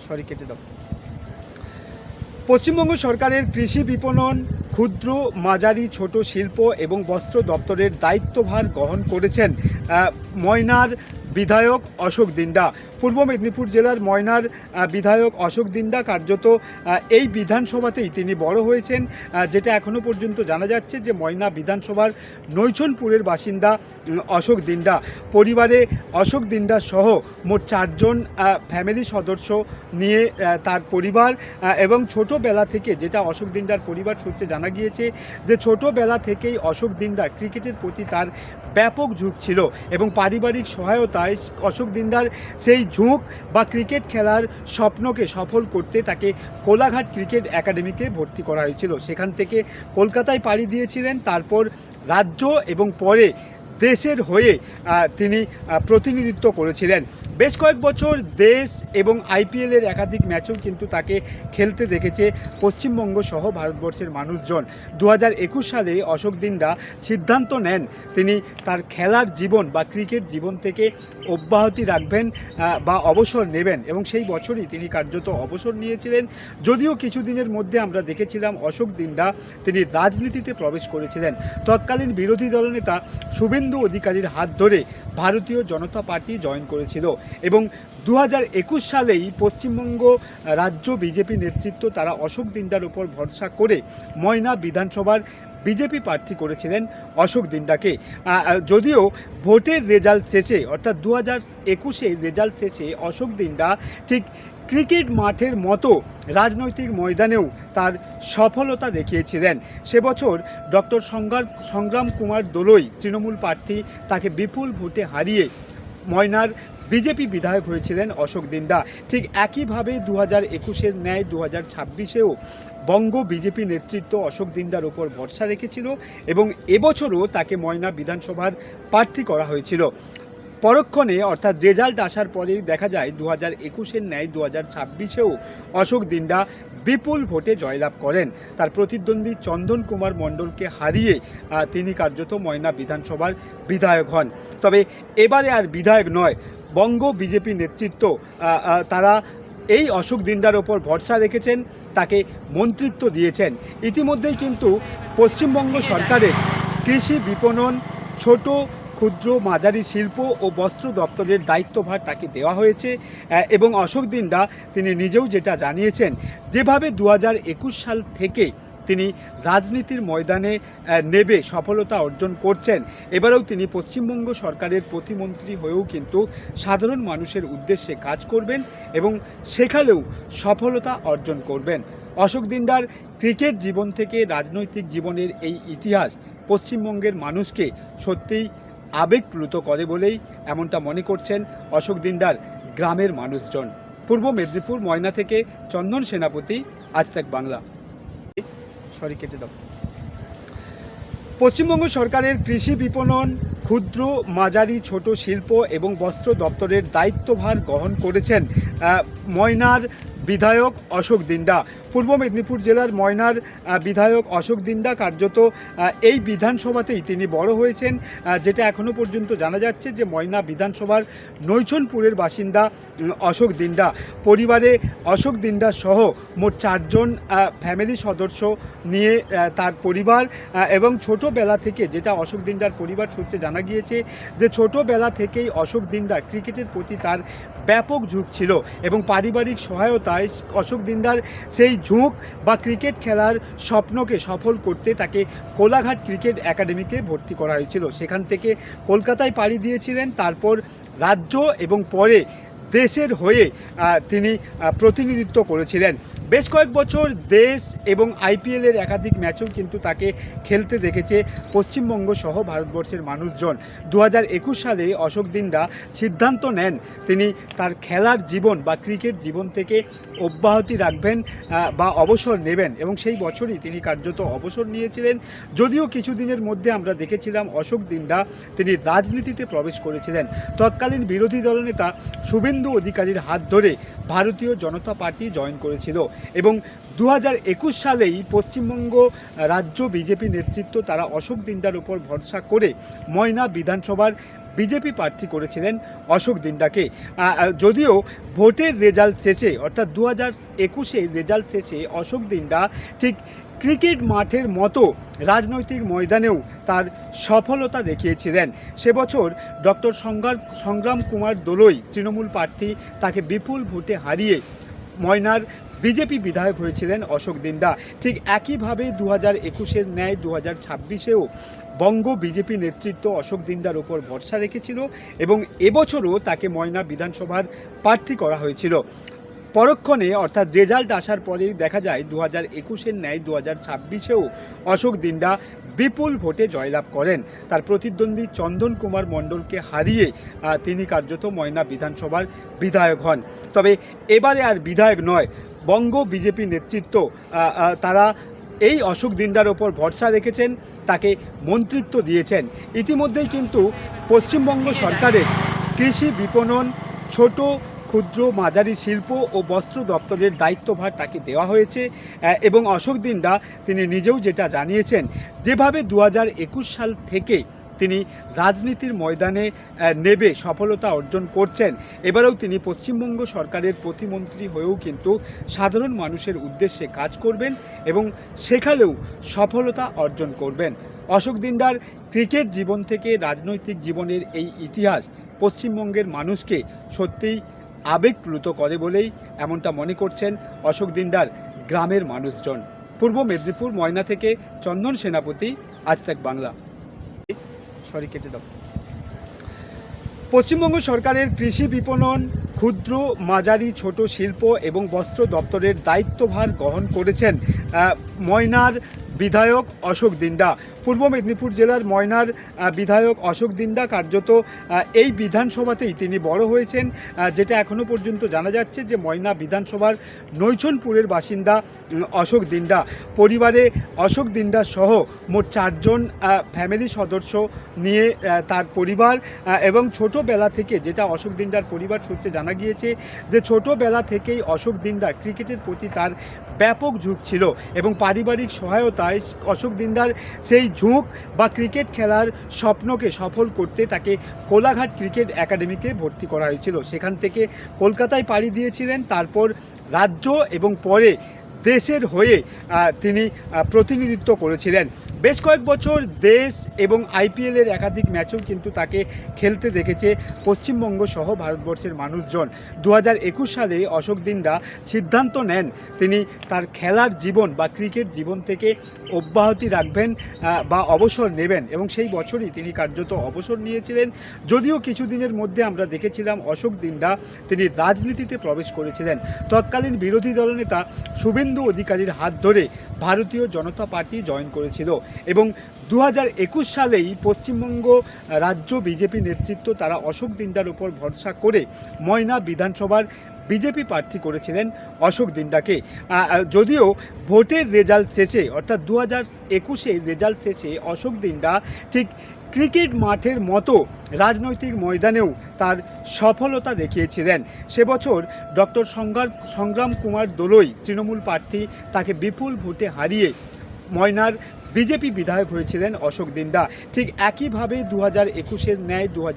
Sorry কেটে দাও। পশ্চিমবঙ্গ সরকারের কৃষি বিপণন, ক্ষুদ্র মাঝারি ছোট শিল্প এবং বস্ত্র দপ্তরের দায়িত্বভার গ্রহণ করেছেন ময়নার বিধায়ক অশোক দিন্ডা। পূর্ব মেদিনীপুর জেলার ময়নার বিধায়ক অশোক দিন্ডা কার্যত এই বিধানসভাতেই তিনি বড় হয়েছেন, যেটা এখনও পর্যন্ত জানা যাচ্ছে যে ময়না বিধানসভার নৈছনপুরের বাসিন্দা অশোক দিন্ডা। পরিবারে অশোক দিন্ডা সহ মোট 4 জন ফ্যামিলি সদস্য নিয়ে তার পরিবার, এবং ছোটোবেলা থেকে, যেটা অশোক দিন্ডার পরিবার সূত্রে জানা গিয়েছে, যে ছোটোবেলা থেকেই অশোক দিন্ডা ক্রিকেটের প্রতি তার ব্যাপক ঝোঁক ছিল এবং পারিবারিক সহায়তায় অশোক দিন্ডার সেই ঝোঁক বা ক্রিকেট খেলার স্বপ্নকে সফল করতে তাকে কোলাঘাট ক্রিকেট একাডেমিতে ভর্তি করা হয়েছিল। সেখান থেকে কলকাতায় পাড়ি দিয়েছিলেন, তারপর রাজ্য এবং পরে দেশের হয়ে তিনি প্রতিনিধিত্ব করেছিলেন। বেশ কয়েক বছর দেশ এবং আইপিএলের একাধিক ম্যাচেও কিন্তু তাকে খেলতে দেখেছে পশ্চিমবঙ্গ সহ ভারতবর্ষের মানুষজন। 2021 সালে অশোক দিন্ডা সিদ্ধান্ত নেন তিনি তার খেলার জীবন বা ক্রিকেট জীবন থেকে অব্যাহতি রাখবেন বা অবসর নেবেন, এবং সেই বছরই তিনি কার্যত অবসর নিয়েছিলেন। যদিও কিছুদিনের মধ্যে আমরা দেখেছিলাম অশোক দিন্ডা তিনি রাজনীতিতে প্রবেশ করেছিলেন। তৎকালীন বিরোধী দলনেতা শুভেন্দু অধিকারীর হাত ধরে ভারতীয় জনতা পার্টি জয়েন করেছিল, এবং 2021 সালেই পশ্চিমবঙ্গ রাজ্য বিজেপি নেতৃত্ব তারা অশোক দিন্ডার উপর ভরসা করে ময়না বিধানসভার বিজেপি প্রার্থী করেছিলেন অশোক দিন্ডাকে। যদিও ভোটের রেজাল্ট শেষে, অর্থাৎ 2021 রেজাল্ট শেষে অশোক দিন্ডা ঠিক ক্রিকেট মাঠের মতো রাজনৈতিক ময়দানেও তার সফলতা দেখিয়েছিলেন। সে বছর ডক্টর সংগ্রাম কুমার দোলই তৃণমূল প্রার্থী, তাকে বিপুল ভোটে হারিয়ে ময়নার বিজেপি বিধায়ক হয়েছিলেন অশোক দিন্ডা। ঠিক একইভাবে 2021-এর ন্যায় 2026-এও বঙ্গ বিজেপি নেতৃত্ব অশোক দিন্ডার ওপর ভরসা রেখেছিল, এবং এবছরও তাকে ময়না বিধানসভার প্রার্থী করা হয়েছিল। পরক্ষণে, অর্থাৎ রেজাল্ট আসার পরেই দেখা যায় 2021-এর ন্যায় 2026-এও অশোক দিন্ডা বিপুল ভোটে জয়লাভ করেন। তার প্রতিদ্বন্দ্বী চন্দন কুমার মণ্ডলকে হারিয়ে তিনি কার্যত ময়না বিধানসভার বিধায়ক হন। তবে এবারে আর বিধায়ক নয়, বঙ্গ বিজেপি নেতৃত্ব তারা এই অশোক দিন্ডার ওপর ভরসা রেখেছেন, তাকে মন্ত্রিত্ব দিয়েছেন। ইতিমধ্যেই কিন্তু পশ্চিমবঙ্গ সরকারের কৃষি বিপণন, ছোট ক্ষুদ্র মাঝারি শিল্প ও বস্ত্র দপ্তরের দায়িত্বভার তাকে দেওয়া হয়েছে, এবং অশোক দিন্ডা তিনি নিজেও যেটা জানিয়েছেন, যেভাবে 2021 সাল থেকে তিনি রাজনীতির ময়দানে নেবে সফলতা অর্জন করছেন, এবারেও তিনি পশ্চিমবঙ্গ সরকারের প্রতিমন্ত্রী হয়েও কিন্তু সাধারণ মানুষের উদ্দেশ্যে কাজ করবেন এবং সেখানেও সফলতা অর্জন করবেন। অশোক দিন্ডার ক্রিকেট জীবন থেকে রাজনৈতিক জীবনের এই ইতিহাস পশ্চিমবঙ্গের মানুষকে সত্যিই আবেগপ্লুত করে বলেই এমনটা মনে করছেন অশোক দিন্ডার গ্রামের মানুষজন। পূর্ব মেদিনীপুর ময়না থেকে চন্দন সেনাপতি, আজ তাক বাংলা। সরি কেটে দাও। পশ্চিমবঙ্গ সরকারের কৃষি বিপণন, ক্ষুদ্র মাঝারি ছোট শিল্প এবং বস্ত্র দপ্তরের দায়িত্বভার গ্রহণ করেছেন ময়নার বিধায়ক অশোক দিন্ডা। পূর্ব মেদিনীপুর জেলার ময়নার বিধায়ক অশোক দিন্ডা কার্যত এই বিধানসভাতেই তিনি বড় হয়েছেন, যেটা এখনও পর্যন্ত জানা যাচ্ছে যে ময়না বিধানসভার নৈছনপুরের বাসিন্দা অশোক দিন্ডা। পরিবারে অশোক দিন্ডা সহ মোট 4 জন ফ্যামিলি সদস্য নিয়ে তার পরিবার, এবং ছোটোবেলা থেকে, যেটা অশোক দিন্ডার পরিবার সূত্রে জানা গিয়েছে, যে ছোটোবেলা থেকেই অশোক দিন্ডা ক্রিকেটের প্রতি তার ব্যাপক ঝোঁক ছিল এবং পারিবারিক সহায়তায় অশোক দিন্ডার সেই ঝোঁক বা ক্রিকেট খেলার স্বপ্নকে সফল করতে তাকে কোলাঘাট ক্রিকেট একাডেমিতে ভর্তি করা হয়েছিল। সেখান থেকে কলকাতায় পাড়ি দিয়েছিলেন, তারপর রাজ্য এবং পরে দেশের হয়ে তিনি প্রতিনিধিত্ব করেছিলেন। বেশ কয়েক বছর দেশ এবং আইপিএলের একাধিক ম্যাচেও কিন্তু তাকে খেলতে দেখেছে পশ্চিমবঙ্গ সহ ভারতবর্ষের মানুষজন। 2021 সালে অশোক দিন্ডা সিদ্ধান্ত নেন তিনি তার খেলার জীবন বা ক্রিকেট জীবন থেকে অব্যাহতি রাখবেন বা অবসর নেবেন, এবং সেই বছরই তিনি কার্যত অবসর নিয়েছিলেন। যদিও কিছুদিনের মধ্যে আমরা দেখেছিলাম অশোক দিন্ডা তিনি রাজনীতিতে প্রবেশ করেছিলেন। তৎকালীন বিরোধী দলনেতা শুভেন্দু অধিকারীর হাত ধরে ভারতীয় জনতা পার্টি জয়েন করেছিল, এবং 2021 সালেই পশ্চিমবঙ্গ রাজ্য বিজেপি নেতৃত্ব তারা অশোক দিন্ডার উপর ভরসা করে ময়না বিধানসভার বিজেপি প্রার্থী করেছিলেন অশোক দিন্ডাকে। যদিও ভোটের রেজাল্ট শেষে অর্থাৎ 2021 রেজাল্ট শেষে অশোক দিন্ডা ঠিক ক্রিকেট মাঠের মতো রাজনৈতিক ময়দানেও তার সফলতা দেখিয়েছিলেন। সে বছর ডক্টর সংগ্রাম কুমার দোলই তৃণমূল প্রার্থী, তাকে বিপুল ভোটে হারিয়ে ময়নার বিজেপি বিধায়ক হয়েছিলেন অশোক দিন্ডা। ঠিক একইভাবে 2021 ন্যায় 2026-এও বঙ্গ বিজেপি নেতৃত্ব অশোক দিন্ডার ওপর ভরসা রেখেছিল এবং এবছরও তাকে ময়না বিধানসভার প্রার্থী করা হয়েছিল। পরক্ষণে অর্থাৎ রেজাল্ট আসার পরেই দেখা যায় 2021 ন্যায় 2026-এও অশোক দিন্ডা বিপুল ভোটে জয়লাভ করেন। তার প্রতিদ্বন্দ্বী চন্দন কুমার মণ্ডলকে হারিয়ে তিনি কার্যত ময়না বিধানসভার বিধায়ক হন। তবে এবারে আর বিধায়ক নয়, বঙ্গ বিজেপি নেতৃত্ব তারা এই অশোক দিন্ডার ওপর ভরসা রেখেছেন, তাকে মন্ত্রিত্ব দিয়েছেন। ইতিমধ্যেই কিন্তু পশ্চিমবঙ্গ সরকারের কৃষি বিপণন, ছোট ক্ষুদ্র মাঝারি শিল্প ও বস্ত্র দপ্তরের দায়িত্বভার তাকে দেওয়া হয়েছে এবং অশোক দিন্ডা তিনি নিজেও যেটা জানিয়েছেন, যেভাবে 2021 সাল থেকে তিনি রাজনীতির ময়দানে নেবে সফলতা অর্জন করছেন, এবারেও তিনি পশ্চিমবঙ্গ সরকারের প্রতিমন্ত্রী হয়েও কিন্তু সাধারণ মানুষের উদ্দেশ্যে কাজ করবেন এবং সেখানেও সফলতা অর্জন করবেন। অশোক দিন্ডার ক্রিকেট জীবন থেকে রাজনৈতিক জীবনের এই ইতিহাস পশ্চিমবঙ্গের মানুষকে সত্যিই আবেগপ্লুত করে বলেই এমনটা মনে করছেন অশোক দিন্ডার গ্রামের মানুষজন। পূর্ব মেদিনীপুর ময়না থেকে চন্দন সেনাপতি, আজ তাক বাংলা। পশ্চিমবঙ্গ সরকারের কৃষি বিপণন, ক্ষুদ্র মাঝারি ছোট শিল্প এবং বস্ত্র দপ্তরের দায়িত্বভার গ্রহণ করেছেন ময়নার বিধায়ক অশোক দিন্ডা। পূর্ব মেদিনীপুর জেলার ময়নার বিধায়ক অশোক দিন্ডা কার্যত এই বিধানসভাতেই তিনি বড় হয়েছেন। যেটা এখনও পর্যন্ত জানা যাচ্ছে যে ময়না বিধানসভার নৈছনপুরের বাসিন্দা অশোক দিন্ডা। পরিবারে অশোক দিন্ডা সহ মোট 4 জন ফ্যামিলি সদস্য নিয়ে তার পরিবার এবং ছোটোবেলা থেকে, যেটা অশোক দিন্ডার পরিবার সূত্রে জানা গিয়েছে, যে ছোটোবেলা থেকেই অশোক দিন্ডা ক্রিকেটের প্রতি তার ব্যাপক ঝোঁক ছিল এবং পারিবারিক সহায়তায় অশোক দিন্ডার সেই ঝোঁক বা ক্রিকেট খেলার স্বপ্নকে সফল করতে তাকে কোলাঘাট ক্রিকেট একাডেমিতে ভর্তি করা হয়েছিল। সেখান থেকে কলকাতায় পাড়ি দিয়েছিলেন, তারপর রাজ্য এবং পরে দেশের হয়ে তিনি প্রতিনিধিত্ব করেছিলেন। বেশ কয়েক বছর দেশ এবং আইপিএলের একাধিক ম্যাচেও কিন্তু তাকে খেলতে দেখেছে পশ্চিমবঙ্গ সহ ভারতবর্ষের মানুষজন। 2021 সালে অশোক দিন্ডা সিদ্ধান্ত নেন তিনি তার খেলার জীবন বা ক্রিকেট জীবন থেকে অব্যাহতি রাখবেন বা অবসর নেবেন এবং সেই বছরই তিনি কার্যত অবসর নিয়েছিলেন। যদিও কিছুদিনের মধ্যে আমরা দেখেছিলাম অশোক দিন্ডা তিনি রাজনীতিতে প্রবেশ করেছিলেন। তৎকালীন বিরোধী দলনেতা শুভেন্দু অধিকারীর হাত ধরে ভারতীয় জনতা পার্টি জয়েন করেছিল এবং 2021 সালেই পশ্চিমবঙ্গ রাজ্য বিজেপি নেতৃত্ব তারা অশোক দিন্ডার উপর ভরসা করে ময়না বিধানসভার বিজেপি প্রার্থী করেছিলেন অশোক দিন্ডাকে। যদিও ভোটের রেজাল্ট শেষে অর্থাৎ 2021 রেজাল্ট শেষে অশোক দিন্ডা ঠিক ক্রিকেট মাঠের মতো রাজনৈতিক ময়দানেও তার সফলতা দেখিয়েছিলেন। সে বছর ডক্টর সংগ্রাম কুমার দোলই তৃণমূল প্রার্থী, তাকে বিপুল ভোটে হারিয়ে ময়নার বিজেপি বিধায়ক হয়েছিলেন অশোক দিন্ডা। ঠিক একইভাবে 2021 ন্যায়